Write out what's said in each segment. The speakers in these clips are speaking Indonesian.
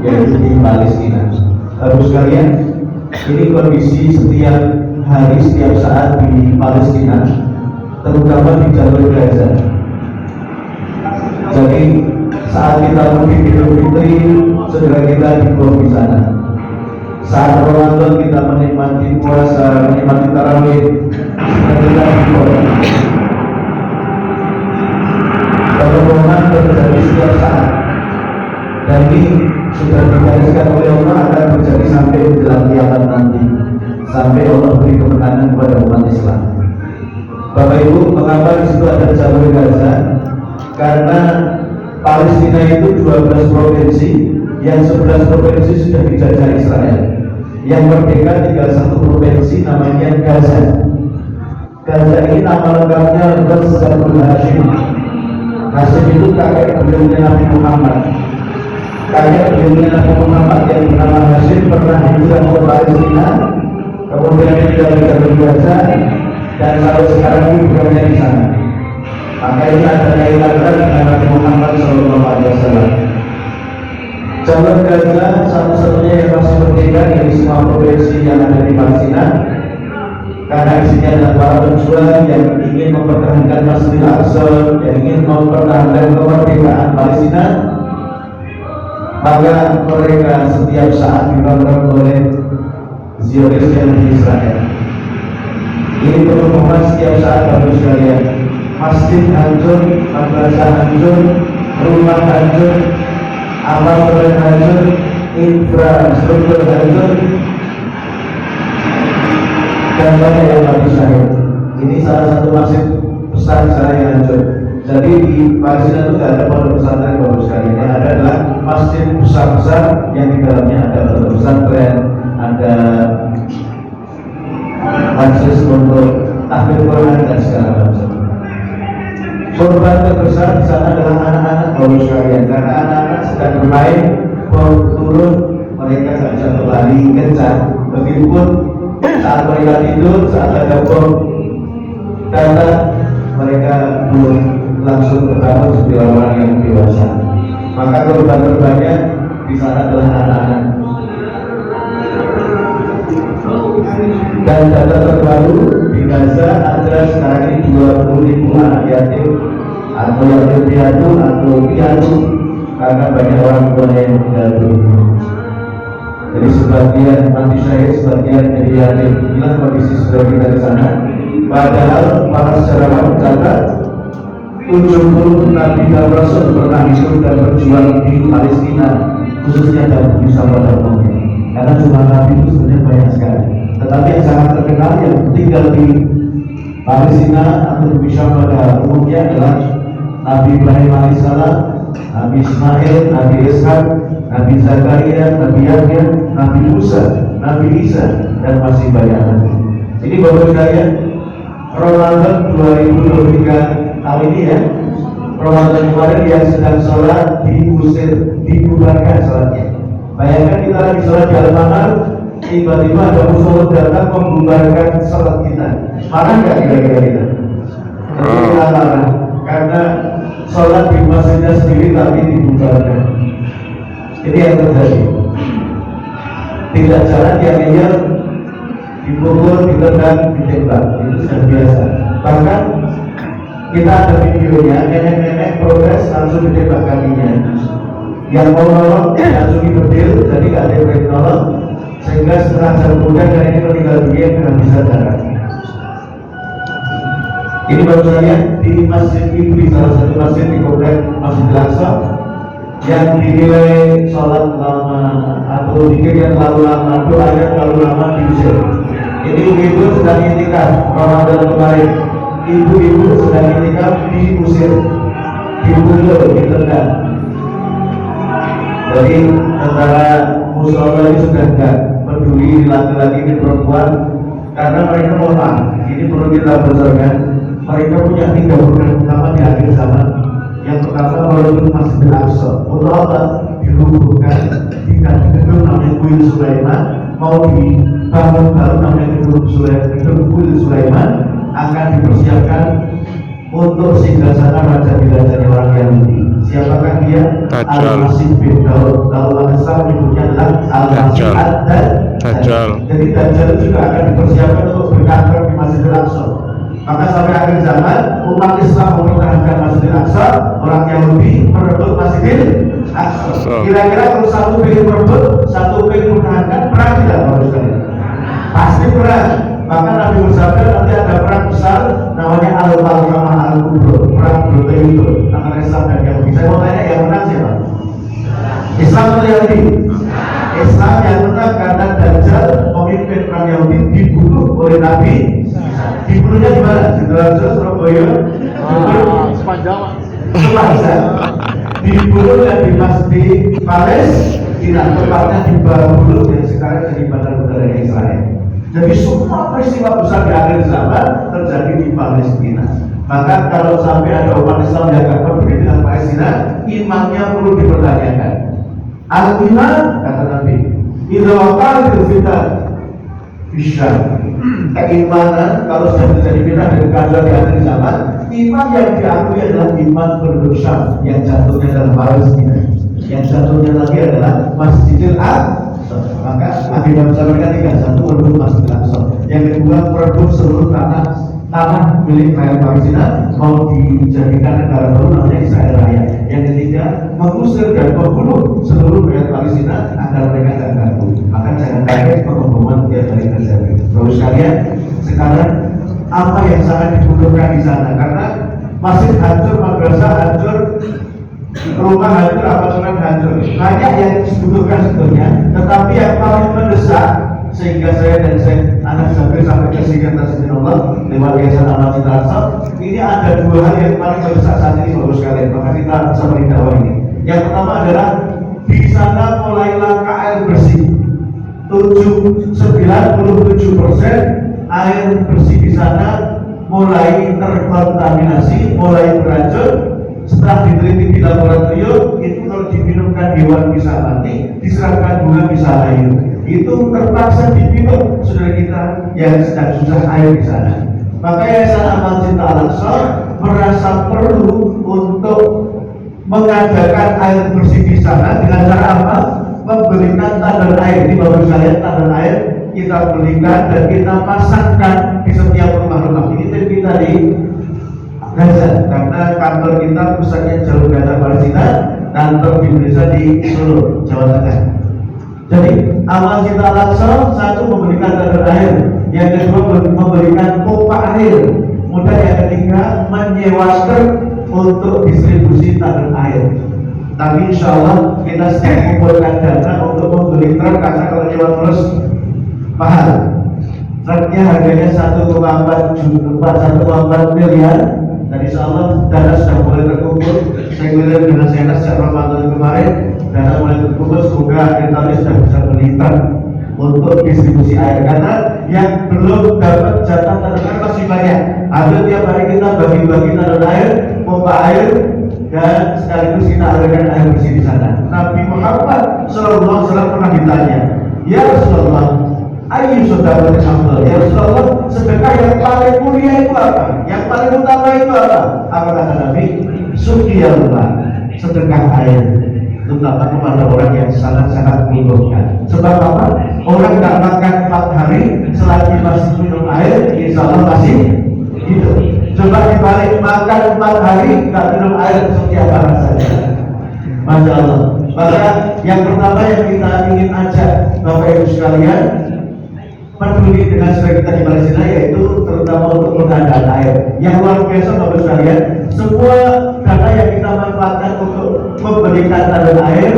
yaitu di Palestina. Bapak sekalian, ini kondisi setiap hari, setiap saat di Palestina, terutama di jalur Gaza. Jadi saat kita mudik Idul Fitri, segera kita dibawa di sana. Saat Ramadan kita menikmati puasa, menikmati tarawih, segera kita dibawa. Permohonan terjadi setiap saat, dan ini sudah digariskan oleh Allah akan terjadi sampai menjelang kiamat nanti, sampai Allah beri kemenangan kepada umat Islam. Bapak Ibu, mengapa di situ ada jalur Gaza? Karena Palestina itu 12 provinsi, yang 11 provinsi sudah dijajah Israel. Yang merdeka tinggal satu provinsi namanya Gaza. Gaza ini nama lengkapnya Ghazzatul Hashim. Hashim itu kakek beliaunya Nabi Muhammad. Kakek beliaunya Nabi Muhammad yang bernama Hashim pernah hijrah ke Palestina, kemudian dia tinggal di jalur Gaza, dan sampai sekarang ini berada di sana. Maka ini ada kaitannya dengan Nabi Muhammad SAW. Jalur Gaza satu-satunya yang masih merdeka dari semua provinsi yang ada di Palestina, karena isinya adalah para pejuang yang ingin mempertahankan Masjidil Aqsa, yang ingin mempertahankan kemerdekaan Palestina. Maka mereka setiap saat dirongrong oleh Zionis yang di Israel. Ini pengumuman setiap saat Bapak sekalian. Masjid hancur, madrasah hancur, rumah hancur, apartemen hancur, infrastruktur hancur, dan banyak yang mati syahid. Ini salah satu masjid besar saya yang hancur. Jadi di Palestina itu tidak ada pondok pesantren Bapak sekalian. Yang ada adalah masjid besar-besar yang di dalamnya ada pondok pesantren, ada majelis untuk tahfidz Quran dan segala macam. Korban terbesar di sana adalah anak-anak Bapak sekalian, karena anak-anak sedang bermain, bom turun, mereka tidak bisa berlari kencang. Begitupun saat mereka tidur, saat ada bom datang, mereka belum langsung berbangun seperti orang yang dewasa. Maka korban-korbannya di sana adalah anak-anak. Dan data terbaru di Gaza ada sekarang ini 20.000 anak yatim atau yatim piatu atau piatu, karena banyak orang tua yang meninggal dunia. Jadi sebagian mati syahid, sebagian jadi yatim. Inilah kondisi saudara kita di sana. Padahal para sejarawan mencatat 70 nabi dan rasul pernah hidup dan berjuang di Palestina, khususnya dalam pada umumnya. Karena jumlah nabi itu sebenarnya banyak sekali. Tetapi yang sangat terkenal yang tinggal di Palestina atau di pada umumnya adalah Nabi Ibrahim alaihissalam, Nabi Ismail, Nabi Ishak, Nabi Zakaria, Nabi Yahya, Nabi Musa, Nabi Isa, dan masih banyak lagi. Jadi Bapak sekalian, Ramadan 2023 tahun ini ya, Ramadan kemarin yang sedang sholat diusir, dibubarkan sholatnya. Bayangkan kita lagi sholat di Al-Manar, tiba-tiba ada musuh datang membubarkan sholat kita. Marah nggak kira-kira kita? Jadi kita marah karena sholat di masjidnya sendiri tapi dibubarkan. Ini yang terjadi. Tidak jalan yang ingin dipukul, ditendang, ditembak, itu sudah biasa. Bahkan kita ada videonya, nenek-nenek protes langsung ditembak kakinya. Yang mau nolong langsung dibedil, jadi nggak ada yang boleh nolong, sehingga setelah jam kemudian dan ini meninggal dunia dengan bisa darah. Ini baru saja di Masjid Iblis, salah satu masjid di komplek Masjid Al-Aqsa, yang dinilai sholat lama atau dikir yang terlalu lama, doanya terlalu lama diusir. Ini ibu sedang itikaf Ramadan kemarin, ibu-ibu sedang itikaf diusir, dipukul, ditendang. Jadi antara musola ini sudah tidak peduli laki-laki ini perempuan, karena mereka lemah. Ini perlu kita bocorkan. Mereka punya 3 program utama di akhir zaman. Yang pertama walaupun Masjid Al-Aqsa mutlak dirubuhkan, tidak gedung namanya Kuil Sulaiman, mau dibangun baru namanya gedung Kuil Sulaiman, akan dipersiapkan untuk singgah sana raja dirajanya orang Yahudi. Siapakah dia? Al-Masih bin Daud. Kalau Al-Islam menyebutnya adalah Al-Masih Ad-Dajjal. Jadi Dajjal juga akan dipersiapkan untuk berkantor di Masjidil Aqsa. Maka sampai akhir zaman umat Islam mempertahankan Masjidil Aqsa, orang Yahudi merebut Masjidil Aqsa. Kira-kira kalau satu pengen merebut, satu pengen mempertahankan, perang tidak harus sekali? Pasti perang. Maka Nabi bersabda nanti ada perang besar namanya Al-Malkamah Al-Kubro, perang bertemu antara Islam dan Yahudi. Saya mau tanya yang menang siapa? Islam atau Yahudi? Islam yang menang karena Dajjal pemimpin perang Yahudi dibunuh oleh Nabi. Dibunuhnya di mana? Di Sidoarjo, Surabaya, Sepanjang. Dibunuh dan di Palestina, tepatnya di Babulus yang sekarang jadi bandar udara Israel. Jadi semua peristiwa besar di akhir zaman terjadi di Palestina. Maka kalau sampai ada umat Islam yang agak berbeda dengan Palestina, imannya perlu dipertanyakan. Al-iman, kata Nabi, idza waqa'atil fitnah bisa. Keimanan kalau sudah terjadi fitnah dan keadaan di akhir zaman, iman yang diakui adalah iman penduduk Syam yang jatuhnya dalam Palestina. Yang jatuhnya lagi adalah Masjidil Aqsa. Maka agenda besar mereka tiga: satu, merebut Masjidil Aqsa; yang kedua, merebut seluruh tanah milik rakyat Palestina mau dijadikan negara baru namanya Israel Raya; yang ketiga, mengusir dan membunuh seluruh rakyat Palestina agar mereka tidak ganggu. Maka jangan kaget pengeboman tiap hari terjadi. Terus sekalian, sekarang apa yang sangat dibutuhkan di sana? Karena masjid hancur, madrasah hancur, rumah hancur, apartemen hancur. Banyak yang dibutuhkan sebetulnya, tetapi yang paling mendesak sehingga saya dan anak sampai ke sini atas izin Allah lewat Yayasan Al-Masih Al-Aqsa, ini ada dua hal yang paling mendesak saat ini bagus sekali. Maka kita bisa merindahkan ini. Yang pertama adalah di sana mulailah air bersih. 97% air bersih di sana mulai terkontaminasi, mulai beracun. Setelah diteliti di laboratorium, itu kalau diminumkan hewan bisa mati, diserapkan bunga bisa layu. Itu terpaksa diminum saudara kita yang sedang susah air di sana. Maka Yayasan Al-Masih Al-Aqsa merasa perlu untuk mengadakan air bersih di sana dengan cara apa? Memberikan tandon air. Di bawah sekalian tandon air kita belikan dan kita pasangkan di setiap rumah-rumah. Ini tim kita di Gaza, karena kantor kita pusatnya Jalur Gaza Palestina, kantor di Indonesia di Solo, Jawa Tengah. Jadi Al-Masih Al-Aqsa satu memberikan tandon air, yang kedua memberikan pompa air, kemudian yang ketiga menyewa truk untuk distribusi tandon air. Tapi insya Allah kita sedang mengumpulkan dana untuk membeli truk, karena kalau nyewa terus mahal. Truknya harganya 1,4 miliar. Dan insya Allah dana sudah mulai terkumpul. Saya kira dengan saya sejak Ramadan kemarin dana mulai terkumpul, semoga akhir tahun sudah bisa beli truk untuk distribusi air. Karena yang belum dapat jatah tandon air masih banyak. Ada tiap hari kita bagi-bagi tandon air, pompa air, dan sekaligus kita alirkan air bersih di sana. Nabi Muhammad SAW pernah ditanya, ya Rasulullah, ayu saudara Rasulullah, ya Rasulullah, sedekah yang paling mulia itu apa? Yang paling utama itu apa? Apa kata Nabi? Suqiyallah, sedekah air, terutama kepada orang yang sangat-sangat membutuhkan. Sebab apa? Orang tidak makan 4 hari, selagi masih minum air, insya Allah masih hidup. Coba dibalik, makan 4 hari, tidak minum air, seperti apa rasanya? Masya Allah. Maka yang pertama yang kita ingin ajak Bapak Ibu sekalian peduli dengan saudara kita di Palestina, yaitu terutama untuk pengadaan air. Yang luar biasa Bapak sekalian, semua dana yang kita manfaatkan untuk memberikan tandon air,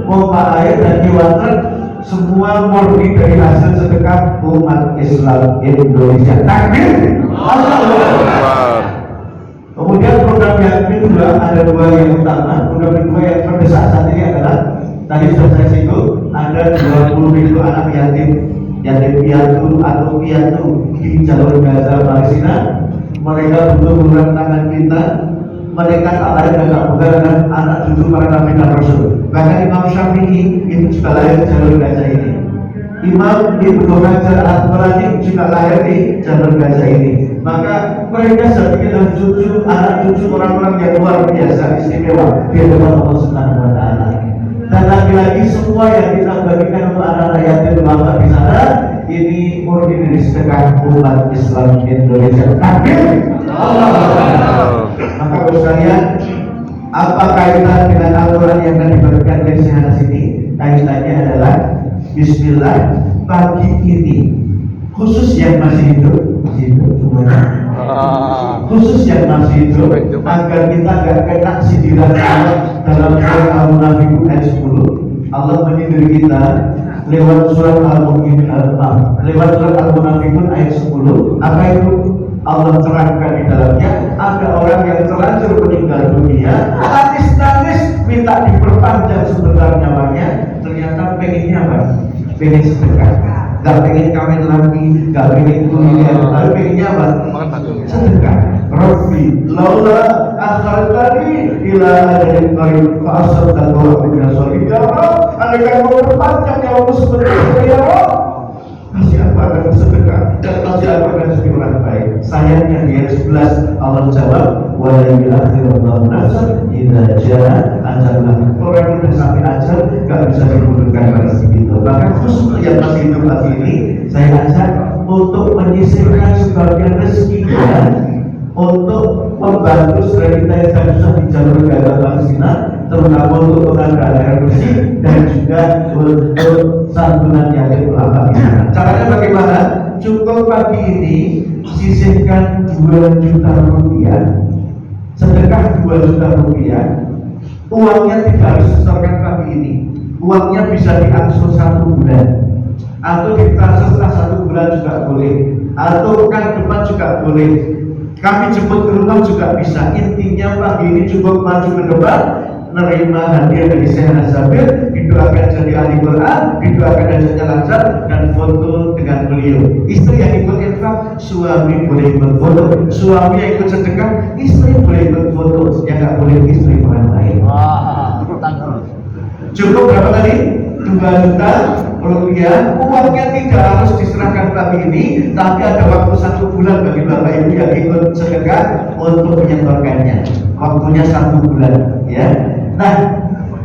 pompa air, dan water, semua murni dari hasil sedekah umat Islam Indonesia. Takbir! Allah. Kemudian program yang kedua, ada dua yang utama. Program kedua yang mendesak saat ini adalah, tadi sudah saya singgung, ada 20.000 anak yatim piatu atau piatu di jalur Gaza Palestina. Mereka butuh uluran tangan kita. Mereka tak lain dan tak bukan dengan anak cucu para nabi dan rasul. Bahkan Imam Syafi'i itu juga lahir di jalur Gaza ini. Imam Ibnu Hajar Al-Asqalani juga lahir di jalur Gaza ini. Maka mereka sebagai cucu, anak cucu orang-orang yang luar biasa istimewa di depan Allah Subhanahu wa Ta'ala. Dan lagi-lagi semua yang kita bagikan untuk anak-anak yatim duafa di sana ini murni dari sedekah umat Islam Indonesia. Takbir. Maka bos sekalian, apa kaitan dengan Al-Quran yang akan dibagikan dari sana sini? Kaitannya adalah Bismillah, pagi ini khusus yang masih hidup semuanya, khusus yang masih hidup, agar kita gak kena sindiran Allah dalam surat Al-Munafiqun ayat 10. Allah menyindir kita lewat surat Al-Munafiqun ayat 10. Apa itu? Allah terangkan di dalamnya ada orang yang terlanjur meninggal dunia, nangis minta diperpanjang sebentar nyawanya, ternyata pengennya apa? Pengen sedekah, gak pengen kawin lagi, gak pengen kuliah, tapi pengennya apa? Sedekah. Rabbi laula akhartani ila ajalin qarib fa asaddaqu wa asholih. Ya Rabb, andaikan mau perpanjang nyawaku sebentar ya Rabb, masih apa akan sedekah dan masih apa akan jadi orang baik. Sayangnya di ayat 11 Allah jawab wa la yu'akhirullahu nafsan idza jaa ajalha. Orang yang sudah sampai ajal gak bisa dimundurkan pada segitu. Maka khusus yang masih hidup lagi ini saya ajak untuk menyisihkan sebagian rezekinya untuk membantu saudara kita yang sedang susah di jalur Gaza Palestina, terutama untuk pengadaan air bersih dan juga untuk santunan yatim duafa di sana. Caranya bagaimana? Cukup pagi ini sisihkan 2 juta rupiah, sedekah 2 juta rupiah. Uangnya tidak harus disetorkan pagi ini, uangnya bisa diangsur 1 bulan atau ditransfer setelah 1 bulan juga boleh, atau pekan depan juga boleh. Kami jemput ke rumah juga bisa. Intinya pagi ini cukup maju ke depan, menerima hadiah dari Syekh Nazabil, didoakan jadi ahli Quran, didoakan hajatnya lancar, dan foto dengan beliau. Istri yang ikut infak, suami boleh ikut foto. Suami yang ikut sedekah, istri boleh ikut foto. Yang nggak boleh istri orang lain. Cukup berapa tadi? 2 juta rupiah. Uangnya tidak harus diserahkan pagi ini, tapi ada waktu 1 bulan bagi bapak ibu yang ikut sedekah untuk menyetorkannya. Waktunya 1 bulan, ya. Nah,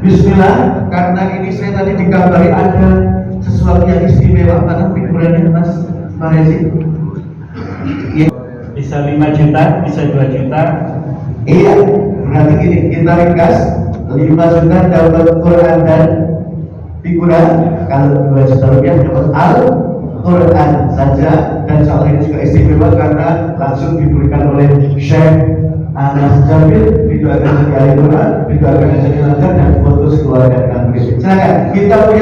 Bismillah, karena ini saya tadi dikabari ada sesuatu yang istimewa. Mana pikirannya Mas Rezi? Ya. Bisa 5 juta, bisa 2 juta. Iya, berarti gini, kita ringkas 5 juta dapat Quran dan figuran, kalau 2 juta rupiah dapat Al-Quran saja. Dan soal ini juga istimewa karena langsung diberikan oleh Syekh Anas Jamil, didoakan jadi ahli Quran, didoakan jadi lancar dan foto keluarga dengan begitu. Silakan, kita punya